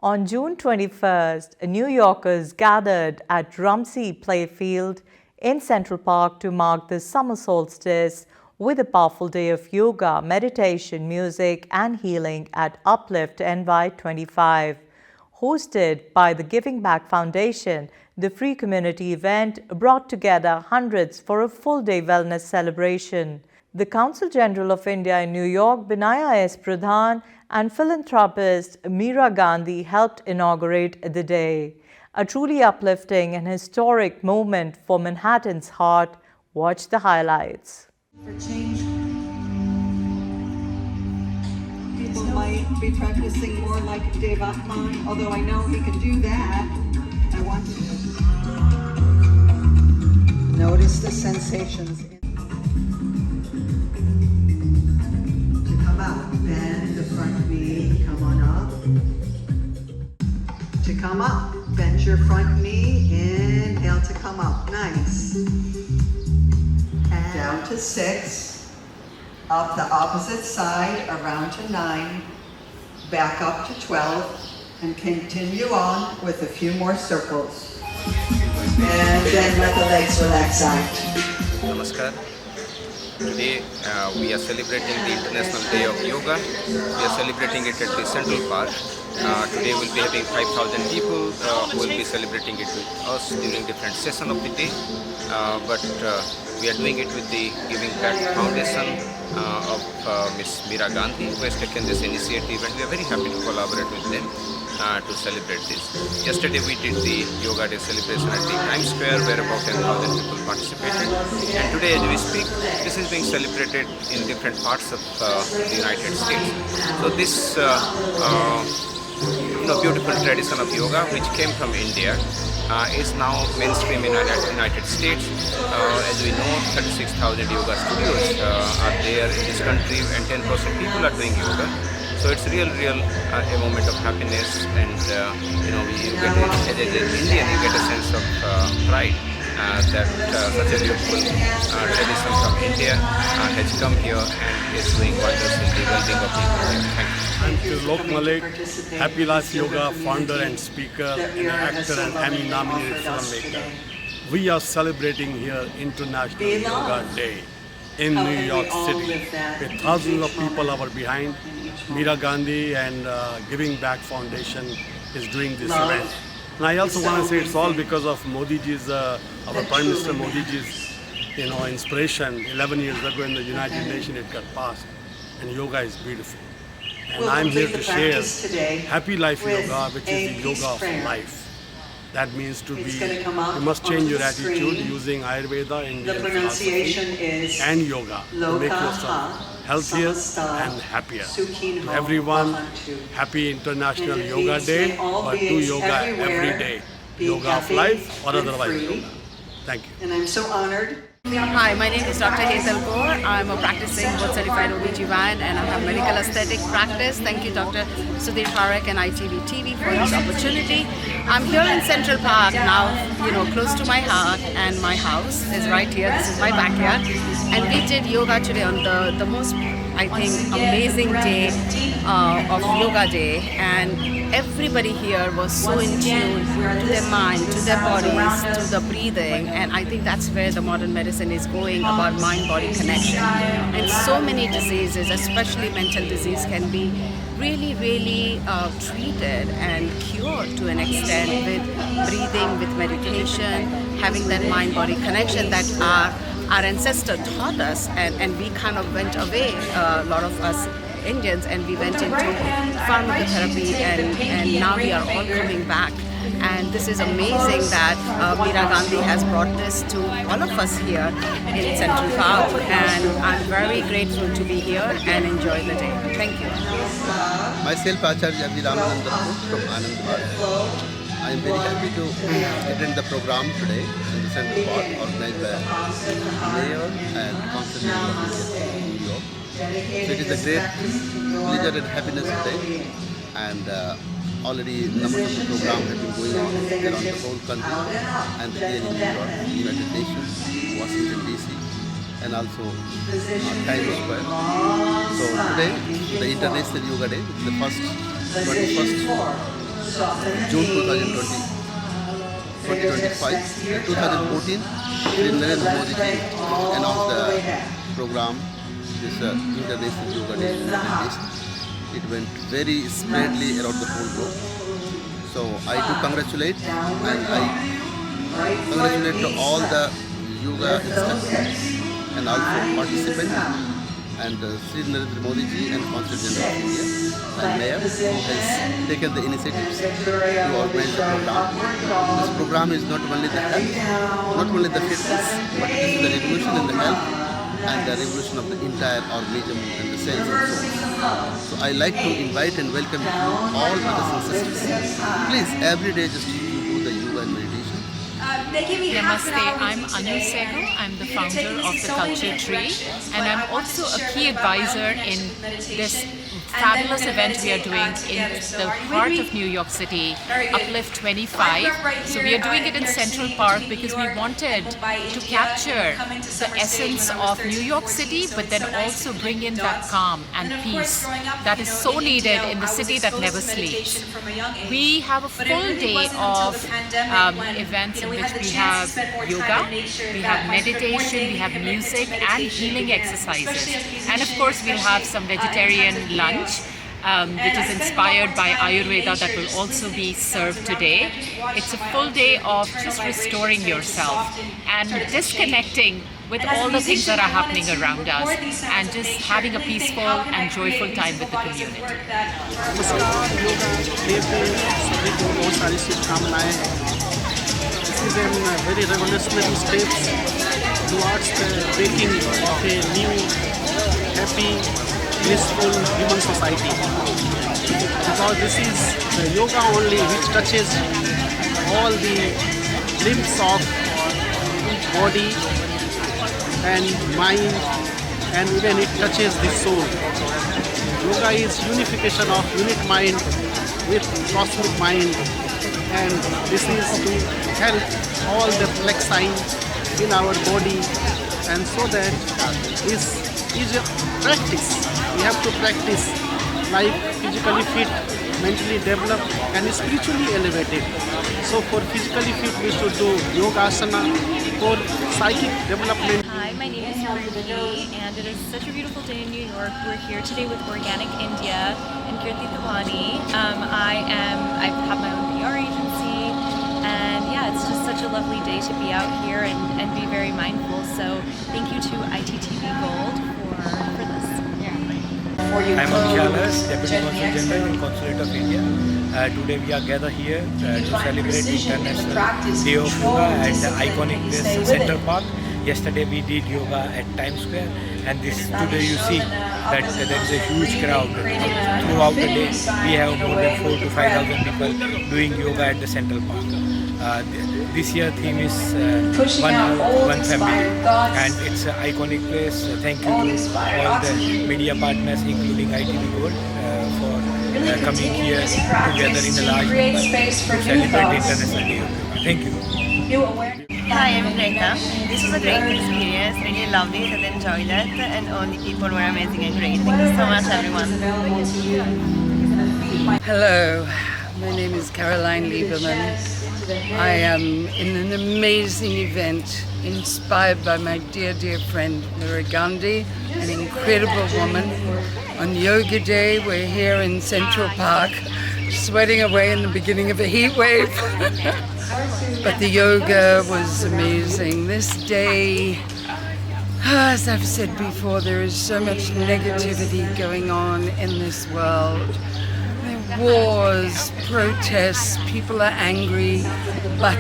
On June 21st, New Yorkers gathered at Rumsey Playfield in Central Park to mark the summer solstice with a powerful day of yoga, meditation, music, and healing at Uplift NY25. Hosted by the Giving Back Foundation, the free community event brought together hundreds for a full-day wellness celebration. The Consul General of India in New York, Binaya S. Pradhan, and philanthropist Meera Gandhi helped inaugurate the day. A truly uplifting and historic moment for Manhattan's heart. Watch the highlights. For change, people might be practicing more like Devakman, although I know he can do that. I want to notice the sensations. To come up, bend the front knee, come on up. To come up, bend your front knee, inhale to come up, nice. And down to 6, up the opposite side, around to 9, back up to 12, and continue on with a few more circles. And then let the legs relax out. Namaskar. Today we are celebrating the International Day of Yoga. We are celebrating it at the Central Park. Today we'll be having 5,000 people who will be celebrating it with us during different sessions of the day. But we are doing it with the Giving Back Foundation of Ms. Meera Gandhi, who has taken this initiative, and we are very happy to collaborate with them to celebrate this. Yesterday we did the Yoga Day celebration at the Times Square, where about 10,000 people participated. And today, as we speak, this is being celebrated in different parts of the United States. So this beautiful tradition of yoga, which came from India, is now mainstream in the United States. As we know, 36,000 yoga studios are there in this country, and 10% people are doing yoga. So it's a a moment of happiness, and you get as an Indian, you get a sense of pride that such a beautiful tradition from India has come here and is doing wonders in the well-being of people here. Thank you. I'm Lok Malik, Happy Life Yoga founder and speaker, and actor and Emmy-nominated filmmaker. We are celebrating here International Yoga Day in New York City, with thousands of people are behind. Meera Gandhi and Giving Back Foundation is doing this event. And I also want to say it's all because of Modiji's, our Prime Minister Modiji's, inspiration. 11 years ago in the United Nations it got passed, and yoga is beautiful. And I'm here to share Happy Life Yoga, which is the yoga of life. That means you must change your attitude using Ayurveda, Indian philosophy, and yoga to make yourself healthier and happier. To everyone, happy International Yoga Day, but do yoga every day. Yoga of life or otherwise yoga. Thank you. And I'm so honored. Hi, my name is Dr. Hazel Kaur. I'm a practicing board-certified OB/GYN, and I have medical aesthetic practice. Thank you, Dr. Sudhir Parekh and ITV TV for this opportunity. I'm here in Central Park now, close to my heart, and my house is right here. This is my backyard, and we did yoga today on the most, I think, amazing day of Yoga Day, and everybody here was so in tune to their mind, to their bodies, to the breathing, and I think that's where the modern medicine is going, about mind-body connection. And so many diseases, especially mental disease, can be really treated and cured to an extent with breathing, with meditation, having that mind-body connection that our ancestors taught us, and we kind of went away, a lot of us Indians, and we went into pharmacotherapy, and now we are all coming back. And this is amazing that Meera Gandhi has brought this to all of us here in Central Park, and I'm very grateful to be here and enjoy the day. Thank you. Myself, Acharya Abhiramananda from Anandabad. I am very happy to attend the program today in the Central Park, organized by Mayor and Consul General of New York. So it is a great pleasure and happiness today, and already numbers of the program have been going on around the whole country, and here in New York, United Nations, Washington DC, and also Times Square. So today, the International Yoga Day, the first 21st June 2025. In 2014, Shri Narendra Modi ji announced the program, this International Yoga Day. It went very spreadly around the whole globe. So I do congratulate, and I congratulate to all the yoga instructors and also participants, and Sri Narendra Modi ji and Consul General of India and Mayor, who has taken the initiatives to organize the program. This program is not only the health, not only the fitness, but it is the revolution in the health and the revolution of the entire organism and the cells and souls. So I like to invite and welcome all brothers and sisters. Please, every day just do the yoga and meditation. Namaste, I'm Anu Sehgal. I'm the founder of the Culture Tree, and I'm also a key advisor in this fabulous event we are doing in the heart of New York City, Uplift 25. So we are doing it in Central Park because we wanted to capture the essence of New York City, but then also bring in that calm and peace that is so needed in the city that never sleeps. We have a full day of events in which we have yoga, we have meditation, we have music and healing exercises. And of course we'll have some vegetarian lunch, which is inspired by Ayurveda, that will also be served today. It's a full day of just restoring yourself and disconnecting with all the things that are happening around us and just having a peaceful and joyful time with the community. नमस्कार, yoga day पे सभी को बहुत सारी शुभकामनाएं हैं. This is a very revolutionary steps towards the making of a new, happy, blissful human society. Because this is the yoga only which touches all the limbs of body and mind, and even it touches the soul. Yoga is unification of unit mind with cosmic mind, and this is to help all the flexi in our body, and so that this is a practice. We have to practice like physically fit, mentally developed, and spiritually elevated. So for physically fit we should do yoga asana. For psychic development. Hi, my name is Ruby, and it is such a beautiful day in New York. We're here today with Organic India and Kirti Thawani. I have my own PR agency, and yeah, it's just such a lovely day to be out here and be very mindful. So thank you to ITTV Gold for this. I'm Akshalas, Deputy Consul General in Consulate of India. Today we are gathered here to celebrate the International Day of Yoga at the iconic place Central Park. Yesterday we did yoga at Times Square, and today you see that there is a huge crowd. Throughout the day we have more than 4,000 to 5,000 people doing yoga at the Central Park. This year theme is one health, one family, and it's an iconic place. Thank you to all the media partners, including ITV Gold, for coming here together in a large number to celebrate International Day of Yoga. Thank you. Hi, I'm Greta. This was a great experience. Really loved it and enjoyed it, and all the people were amazing and great. Thank you so much, everyone. Hello, my name is Caroline Lieberman. I am in an amazing event inspired by my dear friend Mira Gandhi, an incredible woman. On Yoga Day, we're here in Central Park, sweating away in the beginning of a heat wave. But the yoga was amazing. This day, as I've said before, there is so much negativity going on in this world. Wars, protests, people are angry, but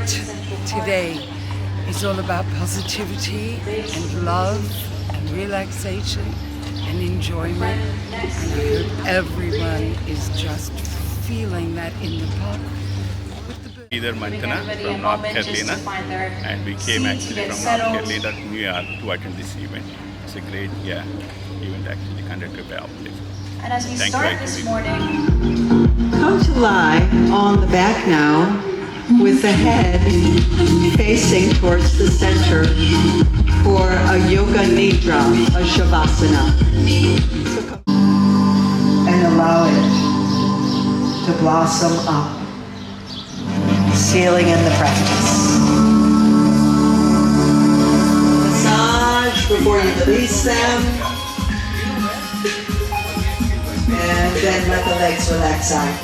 today is all about positivity and love and relaxation and enjoyment, and I hope everyone is just feeling that in the park. Either Mantana from North Carolina, and we came actually from North Carolina to New York to attend this event. It's a great event actually conducted by Uplift. And as we start this morning, Come to lie on the back now with the head facing towards the center for a Yoga Nidra, a Shavasana. And allow it to blossom up ceiling in the practice. Massage before you release them. And then let the legs relax out.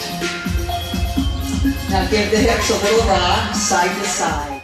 Now give the hips a little rock, side to side.